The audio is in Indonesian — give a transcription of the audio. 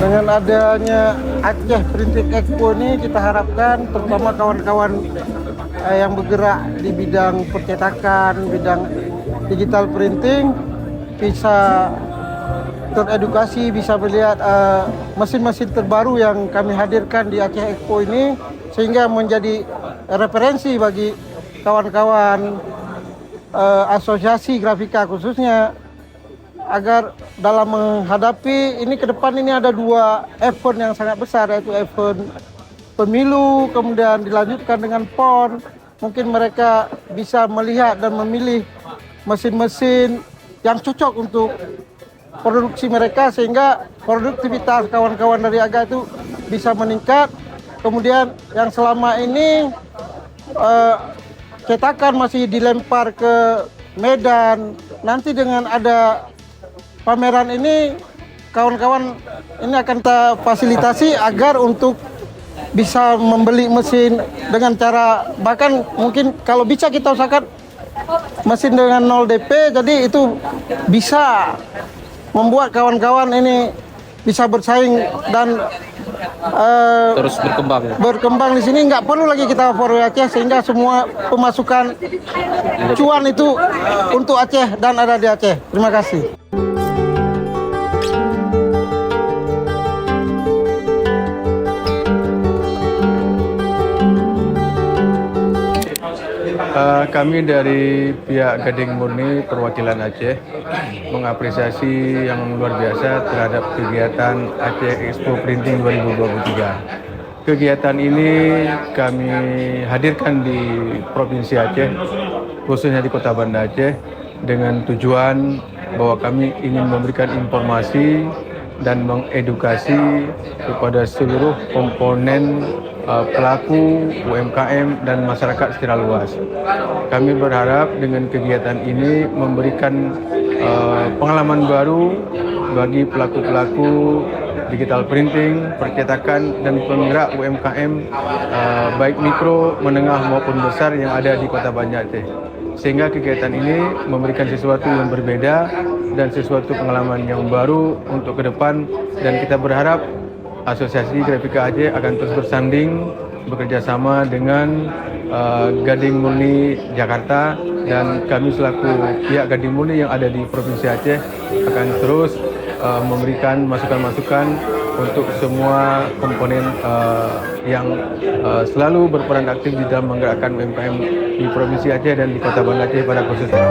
Dengan adanya Aceh Printing Expo ini kita harapkan terutama kawan-kawan yang bergerak di bidang percetakan, bidang digital printing bisa teredukasi, bisa melihat mesin-mesin terbaru yang kami hadirkan di Aceh Expo ini sehingga menjadi referensi bagi kawan-kawan asosiasi grafika khususnya agar dalam menghadapi ini ke depan ini ada dua event yang sangat besar, yaitu event pemilu kemudian dilanjutkan dengan PON. Mungkin mereka bisa melihat dan memilih mesin-mesin yang cocok untuk produksi mereka sehingga produktivitas kawan-kawan dari AGA itu bisa meningkat. Kemudian yang selama ini cetakan masih dilempar ke Medan, nanti dengan ada pameran ini kawan-kawan ini akan kita fasilitasi agar untuk bisa membeli mesin dengan cara bahkan mungkin kalau bisa kita usahakan mesin dengan 0 DP, jadi itu bisa membuat kawan-kawan ini bisa bersaing dan terus berkembang. Berkembang di sini, nggak perlu lagi kita for Aceh sehingga semua pemasukan cuan itu untuk Aceh dan ada di Aceh. Terima kasih. Kami dari pihak Gading Murni Perwakilan Aceh mengapresiasi yang luar biasa terhadap kegiatan Aceh Expo Printing 2023. Kegiatan ini kami hadirkan di Provinsi Aceh, khususnya di Kota Banda Aceh, dengan tujuan bahwa kami ingin memberikan informasi dan mengedukasi kepada seluruh komponen pelaku UMKM dan masyarakat secara luas. Kami berharap dengan kegiatan ini memberikan pengalaman baru bagi pelaku-pelaku digital printing, percetakan, dan penggerak UMKM baik mikro, menengah maupun besar yang ada di Kota Banda Aceh. Sehingga kegiatan ini memberikan sesuatu yang berbeda dan sesuatu pengalaman yang baru untuk ke depan, dan kita berharap Asosiasi Grafika Aceh akan terus bersanding bekerja sama dengan Gading Murni Jakarta, dan kami selaku pihak Gading Murni yang ada di Provinsi Aceh akan terus memberikan masukan-masukan untuk semua komponen yang selalu berperan aktif di dalam menggerakkan UMKM di Provinsi Aceh dan di Kota Banda Aceh pada khususnya.